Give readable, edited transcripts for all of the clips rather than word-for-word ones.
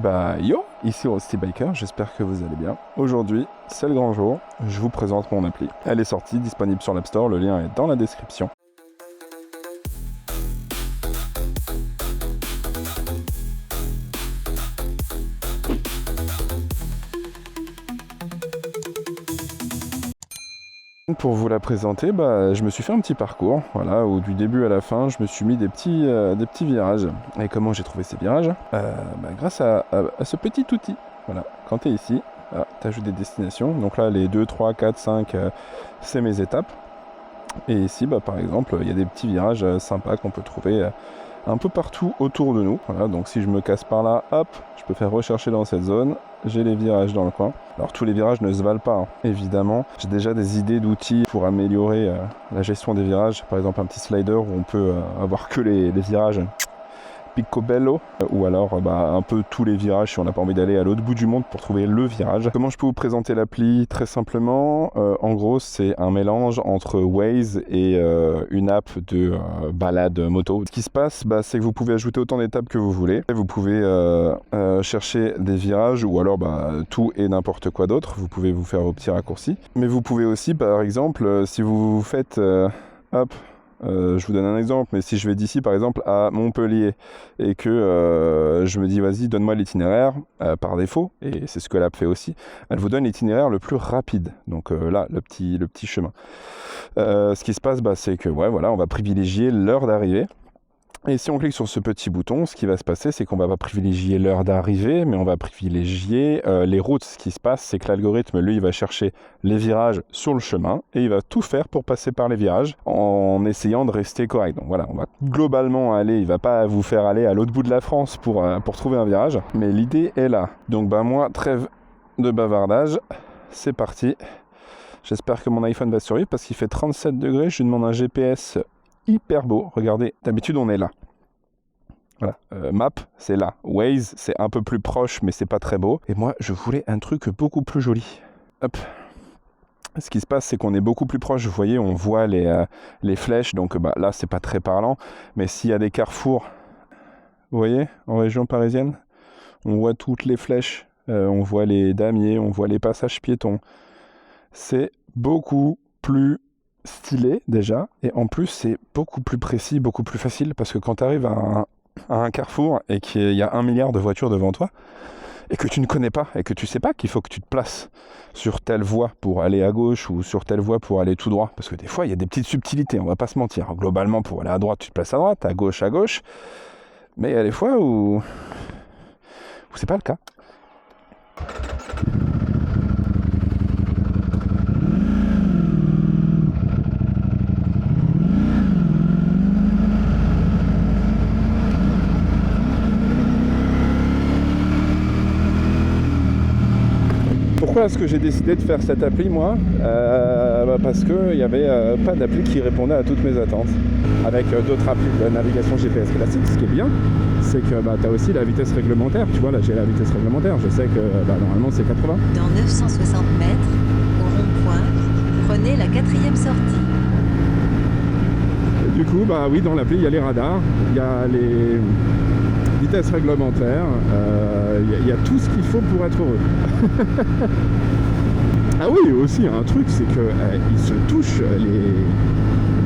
Et bah yo, ici Rusty Biker, j'espère que vous allez bien. Aujourd'hui, c'est le grand jour, je vous présente mon appli. Elle est sortie, disponible sur l'App Store, le lien est dans la description. Pour vous la présenter, je me suis fait un petit parcours, voilà, où du début à la fin, je me suis mis des petits virages. Et comment j'ai trouvé ces virages? Grâce à ce petit outil. Voilà, quand tu es ici, tu ajoutes des destinations. Donc là, les 2, 3, 4, 5, c'est mes étapes. Et ici, par exemple, il y a des petits virages sympas qu'on peut trouver un peu partout autour de nous. Voilà, donc si je me casse par là, hop, je peux faire rechercher dans cette zone. J'ai les virages dans le coin. Alors tous les virages ne se valent pas, hein. Évidemment. J'ai déjà des idées d'outils pour améliorer la gestion des virages. Par exemple un petit slider où on peut avoir que les virages picobello, ou alors un peu tous les virages si on n'a pas envie d'aller à l'autre bout du monde pour trouver le virage. Comment je peux vous présenter l'appli? Très simplement, en gros c'est un mélange entre Waze et une app de balade moto. Ce qui se passe, c'est que vous pouvez ajouter autant d'étapes que vous voulez. Vous pouvez chercher des virages ou alors tout et n'importe quoi d'autre. Vous pouvez vous faire vos petits raccourcis. Mais vous pouvez aussi, par exemple, si vous faites je vous donne un exemple, mais si je vais d'ici par exemple à Montpellier et que je me dis vas-y donne-moi l'itinéraire par défaut, et c'est ce que l'app fait aussi, elle vous donne l'itinéraire le plus rapide, donc là le petit chemin. Ce qui se passe c'est que on va privilégier l'heure d'arrivée. Et si on clique sur ce petit bouton, ce qui va se passer, c'est qu'on va pas privilégier l'heure d'arrivée, mais on va privilégier les routes. Ce qui se passe, c'est que l'algorithme, lui, il va chercher les virages sur le chemin et il va tout faire pour passer par les virages en essayant de rester correct. Donc voilà, on va globalement aller, il va pas vous faire aller à l'autre bout de la France pour trouver un virage, mais l'idée est là. Donc moi, trêve de bavardage, c'est parti. J'espère que mon iPhone va survivre parce qu'il fait 37 degrés, je lui demande un GPS hyper beau, regardez, d'habitude on est là. Voilà, Map c'est là, Waze c'est un peu plus proche mais c'est pas très beau. Et moi je voulais un truc beaucoup plus joli. Hop. Ce qui se passe c'est qu'on est beaucoup plus proche, vous voyez, on voit les flèches, donc là c'est pas très parlant. Mais s'il y a des carrefours, vous voyez, en région parisienne, on voit toutes les flèches, on voit les damiers, on voit les passages piétons. C'est beaucoup plus stylé déjà, et en plus c'est beaucoup plus précis, beaucoup plus facile, parce que quand tu arrives à un carrefour et qu'il y a 1 milliard de voitures devant toi et que tu ne connais pas et que tu sais pas qu'il faut que tu te places sur telle voie pour aller à gauche ou sur telle voie pour aller tout droit, parce que des fois il y a des petites subtilités, on va pas se mentir. Globalement, pour aller à droite tu te places à droite, à gauche, mais il y a des fois où c'est pas le cas. Pourquoi est-ce que j'ai décidé de faire cette appli moi? Parce qu'il n'y avait pas d'appli qui répondait à toutes mes attentes. Avec d'autres applis de navigation GPS classique, ce qui est bien, c'est que tu as aussi la vitesse réglementaire. Tu vois, là j'ai la vitesse réglementaire, je sais que normalement c'est 80. Dans 960 mètres, au rond-point, prenez la 4e sortie. Et du coup, oui, dans l'appli il y a les radars, il y a les vitesse réglementaire, il y a tout ce qu'il faut pour être heureux. Ah oui, aussi un truc, c'est que ils se touchent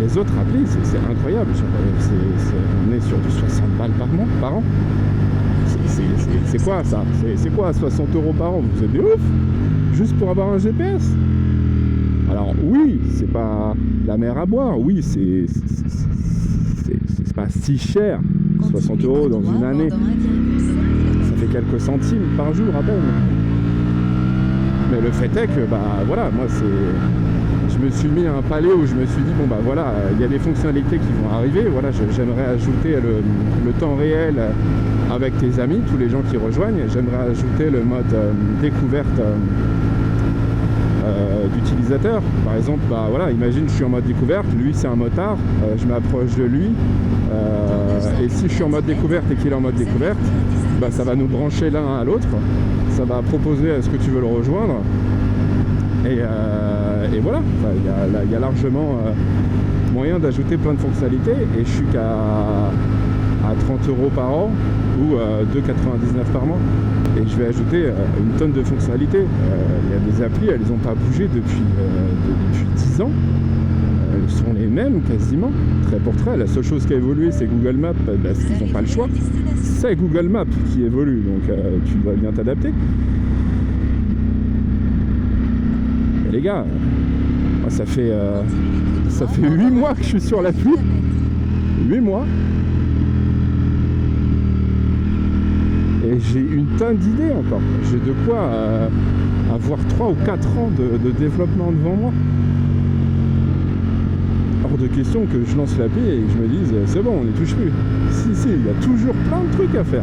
les autres applis, c'est incroyable. On est sur du 60 balles par an. C'est quoi ça? C'est quoi 60 € par an? Vous êtes des ouf? Juste pour avoir un GPS? Alors oui, c'est pas la mer à boire, oui, c'est pas si cher. 60 € dans une année, ça fait quelques centimes par jour à peine. Mais le fait est que moi je me suis mis à un palier où je me suis dit il y a des fonctionnalités qui vont arriver. Voilà, j'aimerais ajouter le temps réel avec tes amis, tous les gens qui rejoignent. J'aimerais ajouter le mode découverte d'utilisateur. Par exemple, imagine je suis en mode découverte, lui c'est un motard, je m'approche de lui, et si je suis en mode découverte et qu'il est en mode découverte, ça va nous brancher l'un à l'autre, ça va proposer est-ce que tu veux le rejoindre, et voilà, il y a largement moyen d'ajouter plein de fonctionnalités, et je suis qu'à à 30 € par an ou 2,99 par mois. Et je vais ajouter une tonne de fonctionnalités. Il y a des applis, elles n'ont pas bougé depuis 10 ans. Elles sont les mêmes quasiment, trait pour trait. La seule chose qui a évolué, c'est Google Maps, parce qu'ils n'ont pas le choix. C'est Google Maps qui évolue, donc tu dois bien t'adapter. Et les gars, moi, ça fait 8 mois que je suis sur l'appli. 8 mois. Et j'ai une tonne d'idées encore. J'ai de quoi avoir 3 ou 4 ans de développement devant moi. Hors de question que je lance l'appli et que je me dise c'est bon, on n'y touche plus. Si, il y a toujours plein de trucs à faire.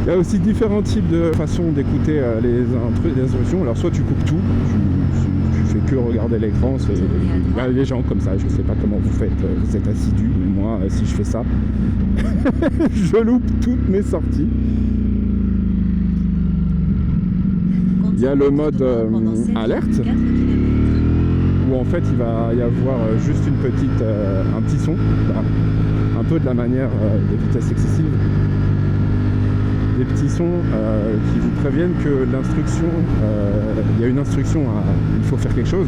Il y a aussi différents types de façons d'écouter les instructions. Alors soit tu coupes tout, tu fais que regarder l'écran, il y a les gens comme ça, je sais pas comment vous faites, vous êtes assidus, mais moi si je fais ça, je loupe toutes mes sorties. Il y a le mode alerte, où en fait il va y avoir juste un petit son, un peu de la manière des vitesses excessives. Des petits sons qui vous préviennent que l'instruction, il y a une instruction, il faut faire quelque chose,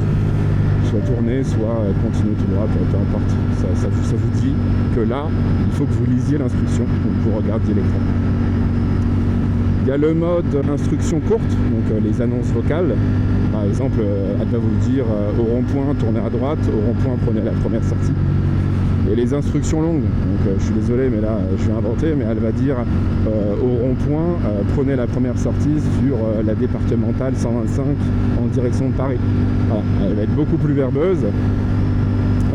soit tourner, soit continuer tout droit, peu importe. Ça vous dit que là, il faut que vous lisiez l'instruction, donc vous regardiez l'écran. Il y a le mode instruction courte, donc les annonces vocales. Par exemple, elle va vous dire au rond-point, tournez à droite, au rond-point, prenez la première sortie. Et les instructions longues, donc je suis désolé mais là je vais inventer, mais elle va dire au rond-point, prenez la première sortie sur la départementale 125 en direction de Paris. Voilà. Elle va être beaucoup plus verbeuse,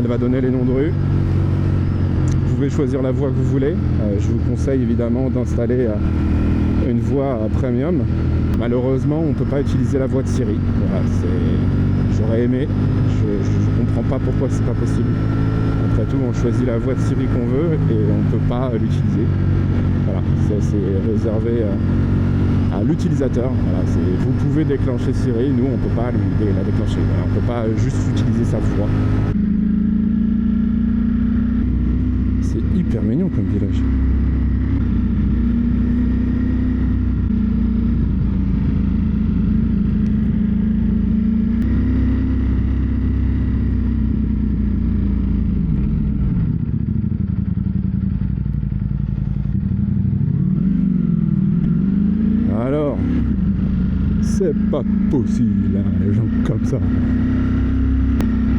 elle va donner les noms de rues. Vous pouvez choisir la voix que vous voulez, je vous conseille évidemment d'installer une voix premium. Malheureusement on ne peut pas utiliser la voix de Siri, voilà, j'aurais aimé, je comprends pas pourquoi c'est pas possible. Après tout, on choisit la voix de Siri qu'on veut et on ne peut pas l'utiliser. Voilà, c'est réservé à l'utilisateur. Voilà, vous pouvez déclencher Siri, nous on ne peut pas la déclencher. Voilà, on ne peut pas juste utiliser sa voix. C'est hyper mignon comme village. C'est pas possible, hein, les gens comme ça.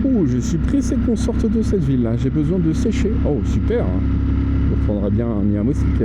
Oh, je suis pressé qu'on sorte de cette ville-là. J'ai besoin de sécher. Oh, super. Je prendrai bien un Mia moustique.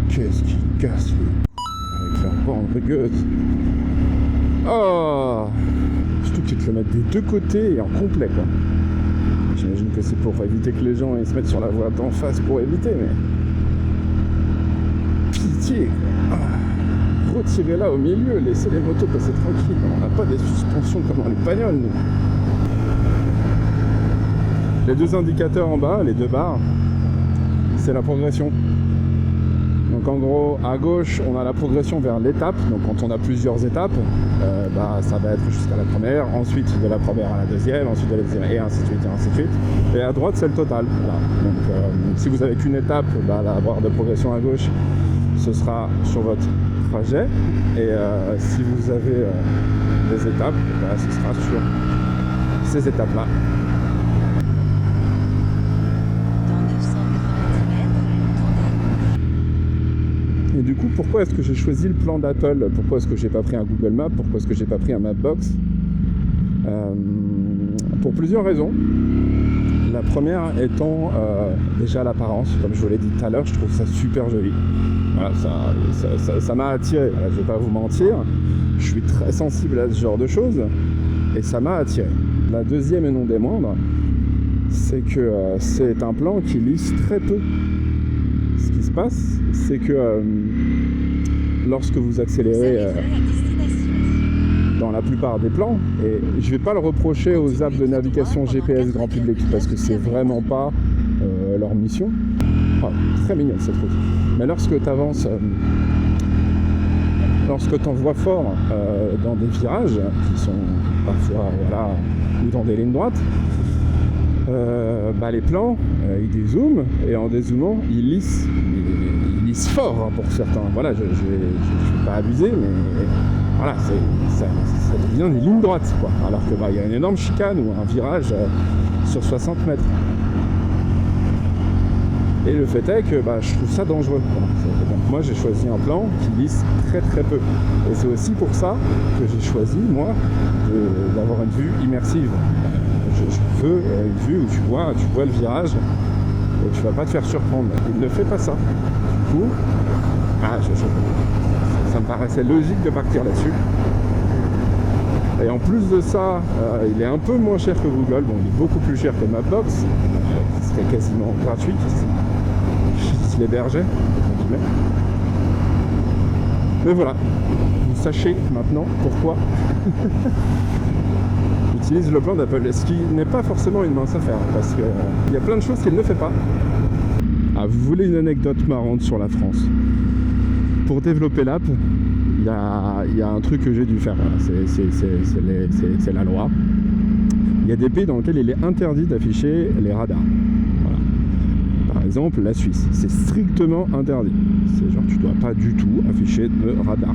Qu'est-ce qui casse avec leur bande rugueuse. Oh, surtout que tu te le mets des deux côtés et en complet quoi. J'imagine que c'est pour éviter que les gens ils se mettent sur la voie d'en face pour éviter, mais pitié quoi. Ah. Retirez-la au milieu, laissez les motos passer tranquille. On n'a pas des suspensions comme dans les bagnoles nous. Les deux indicateurs en bas, les deux barres, c'est la progression. Donc en gros, à gauche, on a la progression vers l'étape. Donc quand on a plusieurs étapes, ça va être jusqu'à la première, ensuite de la première à la deuxième, ensuite de la deuxième, et ainsi de suite, et ainsi de suite. Et à droite, c'est le total. Voilà. Donc si vous avez qu'une étape, la barre de progression à gauche, ce sera sur votre trajet. Et si vous avez des étapes, ce sera sur ces étapes-là. Et du coup, pourquoi est-ce que j'ai choisi le plan d'Apple? Pourquoi est-ce que j'ai pas pris un Google Maps? Pourquoi est-ce que j'ai pas pris un Mapbox? Pour plusieurs raisons. La première étant déjà l'apparence, comme je vous l'ai dit tout à l'heure, je trouve ça super joli. Voilà, ça m'a attiré, voilà, je vais pas vous mentir, je suis très sensible à ce genre de choses et ça m'a attiré. La deuxième et non des moindres, c'est que c'est un plan qui lisse très peu. Ce qui se passe, c'est que lorsque vous accélérez dans la plupart des plans, et je vais pas le reprocher aux apps de navigation GPS grand public parce que c'est vraiment pas leur mission. Oh, très mignon cette route. Mais lorsque tu avances, lorsque tu en vois fort dans des virages qui sont parfois voilà, ou dans des lignes droites, les plans, ils dézooment et en dézoomant, ils lissent fort hein, pour certains. Voilà, je vais pas abuser, mais voilà, ça devient des lignes droites, quoi. Alors que y a une énorme chicane ou un virage sur 60 mètres. Et le fait est que je trouve ça dangereux. Voilà. Donc moi j'ai choisi un plan qui lisse très très peu. Et c'est aussi pour ça que j'ai choisi, moi, d'avoir une vue immersive. Je veux une vue où tu vois le virage et tu vas pas te faire surprendre. Il ne fait pas ça. Du coup, ça me paraissait logique de partir là-dessus. Et en plus de ça, il est un peu moins cher que Google. Bon, il est beaucoup plus cher que Mapbox, qui serait quasiment gratuit s'il hébergeait. Mais voilà, vous sachez maintenant pourquoi j'utilise le plan d'Apple, ce qui n'est pas forcément une mince affaire, parce qu'il y a plein de choses qu'il ne fait pas. Ah, vous voulez une anecdote marrante sur la France? Pour développer l'app, il y a un truc que j'ai dû faire, voilà. C'est la loi. Il y a des pays dans lesquels il est interdit d'afficher les radars. Voilà. Par exemple, la Suisse, c'est strictement interdit. C'est genre, tu dois pas du tout afficher de radar.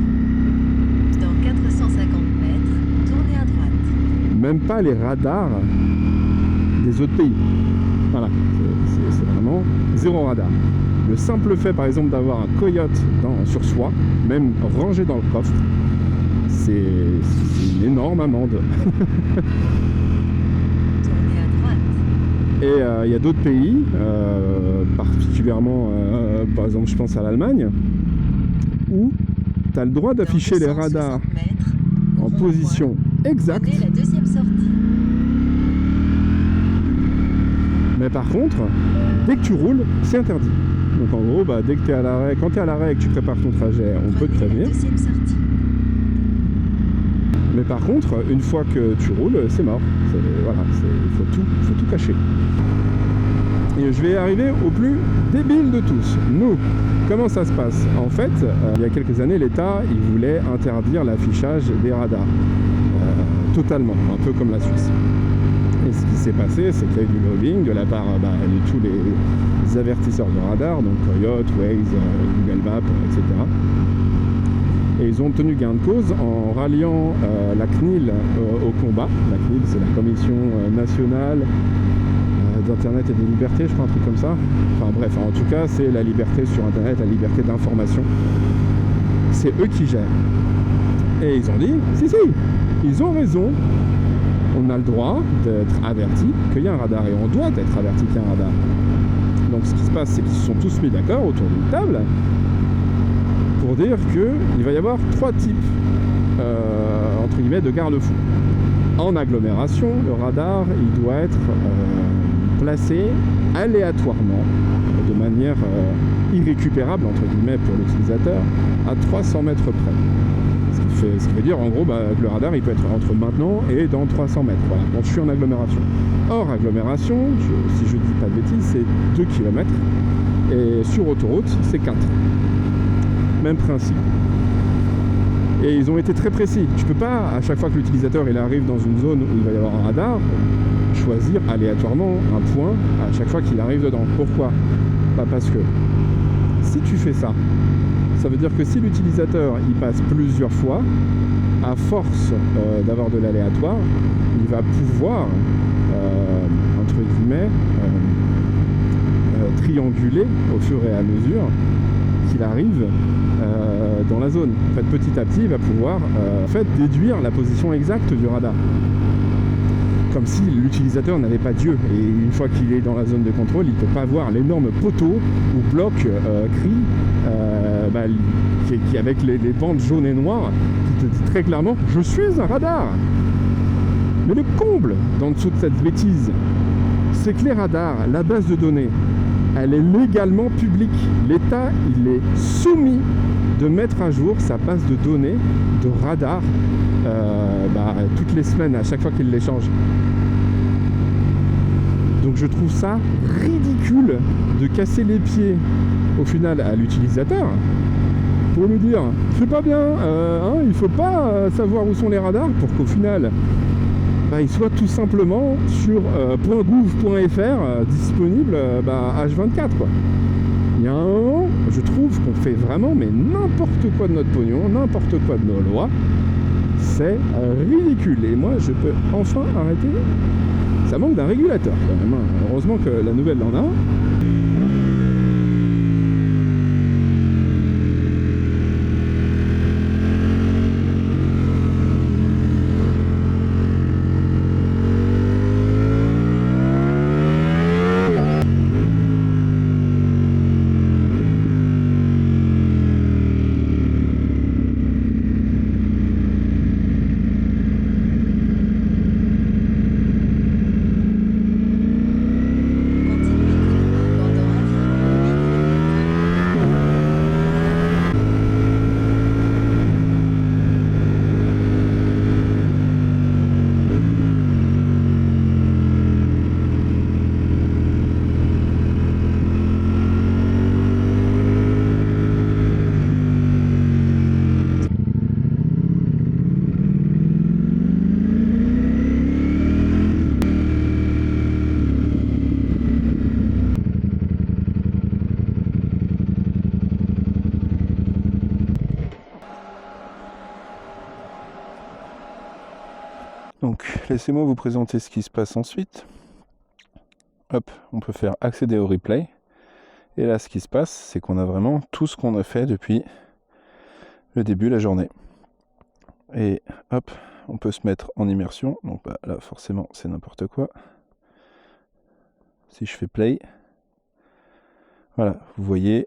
Dans 450 mètres, tournez à droite. Même pas les radars des autres pays. Voilà, c'est vraiment zéro radar. Le simple fait, par exemple, d'avoir un coyote sur soi, même rangé dans le coffre, c'est une énorme amende. Tournez à droite. Et il y a d'autres pays, particulièrement, par exemple, je pense à l'Allemagne, où tu as le droit d'afficher les radars en position exacte. Prenez la deuxième sortie. Mais par contre, dès que tu roules, c'est interdit. Donc en gros, dès que tu es à l'arrêt, quand tu es à l'arrêt et que tu prépares ton trajet, on peut te prévenir. Mais par contre, une fois que tu roules, c'est mort. Voilà, il faut tout cacher. Et je vais arriver au plus débile de tous. Nous, comment ça se passe? En fait, il y a quelques années, l'État, il voulait interdire l'affichage des radars. Totalement, un peu comme la Suisse. Et ce qui s'est passé, c'est qu'il y a eu du lobbying de la part de tous les avertisseurs de radar, donc Coyote, Waze, Google Maps, etc. Et ils ont obtenu gain de cause en ralliant la CNIL au combat. La CNIL, c'est la Commission nationale d'Internet et des libertés, je crois, un truc comme ça. Enfin bref, en tout cas, c'est la liberté sur Internet, la liberté d'information. C'est eux qui gèrent. Et ils ont dit, si, ils ont raison. On a le droit d'être averti qu'il y a un radar et on doit être averti qu'il y a un radar. Donc ce qui se passe, c'est qu'ils se sont tous mis d'accord autour d'une table pour dire qu'il va y avoir 3 types entre guillemets de garde-fous. En agglomération, le radar il doit être placé aléatoirement, de manière irrécupérable entre guillemets pour l'utilisateur, à 300 mètres près. Ce qui veut dire en gros que le radar il peut être entre maintenant et dans 300 mètres. Voilà. Donc je suis en agglomération. Hors agglomération, si je ne dis pas de bêtises, c'est 2 km. Et sur autoroute, c'est 4. Même principe. Et ils ont été très précis. Tu peux pas, à chaque fois que l'utilisateur il arrive dans une zone où il va y avoir un radar, choisir aléatoirement un point à chaque fois qu'il arrive dedans. Pourquoi? Parce que si tu fais ça, ça veut dire que si l'utilisateur il passe plusieurs fois, à force d'avoir de l'aléatoire, il va pouvoir, entre guillemets, trianguler au fur et à mesure qu'il arrive dans la zone. En fait, petit à petit, il va pouvoir déduire la position exacte du radar. comme si l'utilisateur n'avait pas Dieu. Et une fois qu'il est dans la zone de contrôle, il ne peut pas voir l'énorme poteau ou bloc qui avec les bandes jaunes et noires qui te dit très clairement « Je suis un radar !» Mais le comble d'en dessous de cette bêtise, c'est que les radars, la base de données, elle est légalement publique. L'État, il est soumis de mettre à jour sa base de données de radar toutes les semaines, à chaque fois qu'il les change. Donc je trouve ça ridicule de casser les pieds au final à l'utilisateur pour lui dire c'est pas bien, il faut pas savoir où sont les radars, pour qu'au final il soit tout simplement sur .gouv.fr disponible H24 quoi. Il y a un moment, je trouve qu'on fait vraiment mais n'importe quoi de notre pognon, n'importe quoi de nos lois. C'est ridicule. Et moi, je peux enfin arrêter. Ça manque d'un régulateur quand même. Heureusement que la nouvelle en a un. Donc, laissez-moi vous présenter ce qui se passe ensuite. Hop, on peut faire accéder au replay. Et là, ce qui se passe, c'est qu'on a vraiment tout ce qu'on a fait depuis le début de la journée. Et hop, on peut se mettre en immersion. Donc là, forcément, c'est n'importe quoi. Si je fais play, voilà, vous voyez,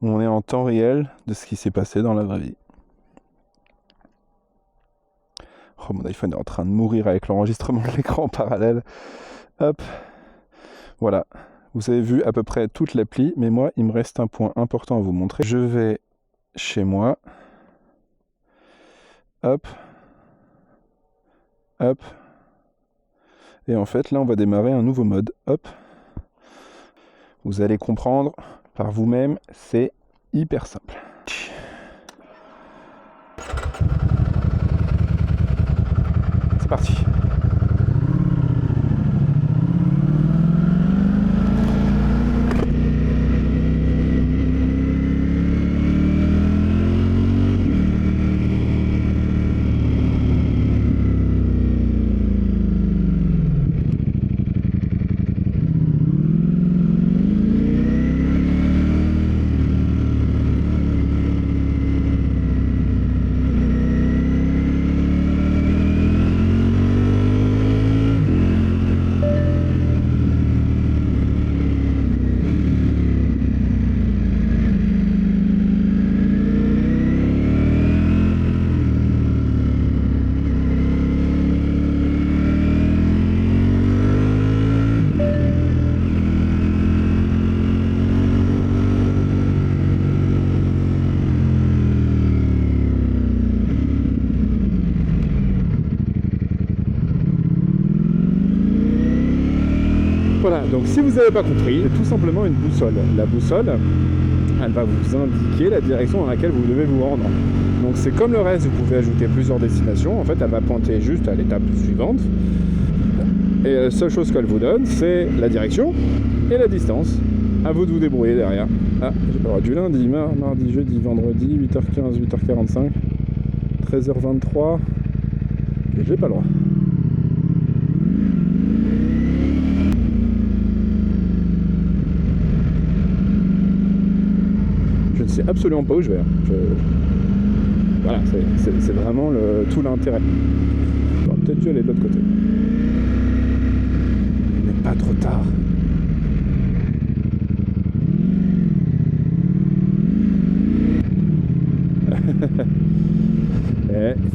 on est en temps réel de ce qui s'est passé dans la vraie vie. Oh, mon iPhone est en train de mourir avec l'enregistrement de l'écran en parallèle. Hop, voilà. Vous avez vu à peu près toute l'appli, mais moi, il me reste un point important à vous montrer. Je vais chez moi. Hop. Hop. Et en fait, là, on va démarrer un nouveau mode. Hop. Vous allez comprendre par vous-même, c'est hyper simple. C'est parti. Voilà, donc si vous n'avez pas compris, c'est tout simplement une boussole. La boussole, elle va vous indiquer la direction dans laquelle vous devez vous rendre. Donc c'est comme le reste, vous pouvez ajouter plusieurs destinations. En fait, elle va pointer juste à l'étape suivante. Et la seule chose qu'elle vous donne, c'est la direction et la distance. À vous de vous débrouiller derrière. Ah, alors, du lundi, mardi, jeudi, vendredi, 8h15, 8h45, 13h23. J'ai pas le droit. Je ne sais absolument pas où je vais. Voilà, c'est vraiment tout l'intérêt. peut-être dû aller de l'autre côté. Mais pas trop tard.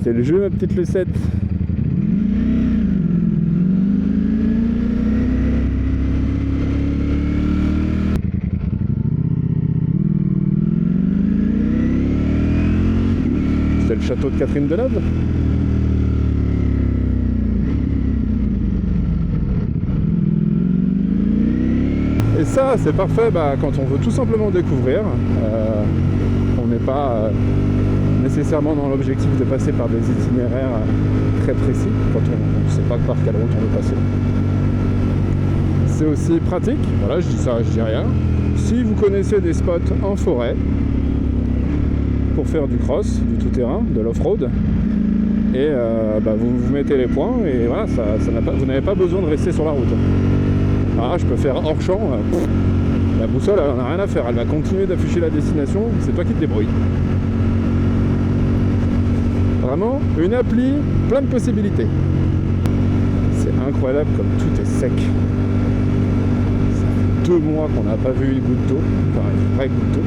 C'est le jeu, ma petite Lucette. C'est le château de Catherine Deneuve. Et ça, c'est parfait quand on veut tout simplement découvrir. On n'est pas nécessairement dans l'objectif de passer par des itinéraires très précis, quand on ne sait pas par quelle route on veut passer. C'est aussi pratique, voilà, je dis ça, je dis rien. Si vous connaissez des spots en forêt, pour faire du cross, du tout-terrain, de l'off-road, et vous mettez les points, et voilà, vous n'avez pas besoin de rester sur la route. Ah, je peux faire hors champ, la boussole, elle n'en a rien à faire, elle va continuer d'afficher la destination, c'est toi qui te débrouilles. Vraiment, une appli, plein de possibilités. C'est incroyable comme tout est sec. Ça fait 2 mois qu'on n'a pas vu une goutte d'eau, enfin une vraie goutte d'eau.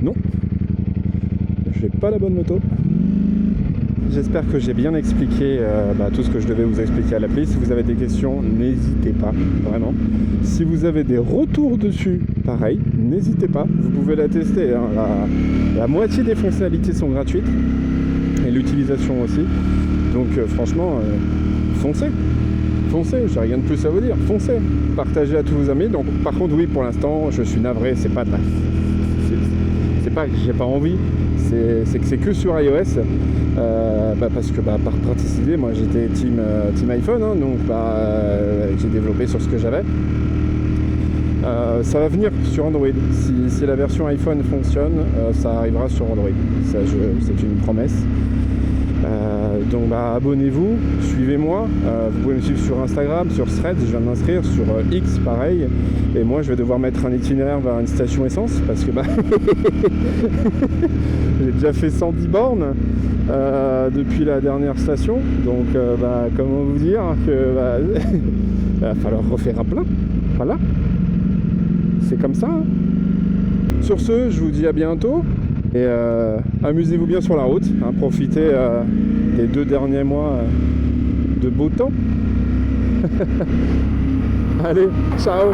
Non, j'ai pas la bonne moto. J'espère que j'ai bien expliqué tout ce que je devais vous expliquer à l'appli. Si vous avez des questions, n'hésitez pas, vraiment. Si vous avez des retours dessus, pareil, n'hésitez pas. Vous pouvez la tester, hein. La moitié des fonctionnalités sont gratuites et l'utilisation aussi. Donc franchement, foncez. Foncez, j'ai rien de plus à vous dire. Foncez, partagez à tous vos amis. Donc par contre, oui, pour l'instant, je suis navré, c'est pas de la... C'est pas que j'ai pas envie, c'est que c'est que sur iOS, parce que par praticité, moi j'étais team iPhone, hein, donc j'ai développé sur ce que j'avais. Ça va venir sur Android. Si la version iPhone fonctionne, ça arrivera sur Android. C'est une promesse. Donc abonnez-vous, suivez-moi. Vous pouvez me suivre sur Instagram, sur Threads, je viens de m'inscrire, sur X pareil. Et moi je vais devoir mettre un itinéraire vers une station essence parce que j'ai déjà fait 110 bornes depuis la dernière station. Donc comment vous dire que il va falloir refaire un plein. Voilà. C'est comme ça. Hein. Sur ce, je vous dis à bientôt. Et amusez-vous bien sur la route, hein, profitez des 2 derniers mois de beau temps. Allez, ciao!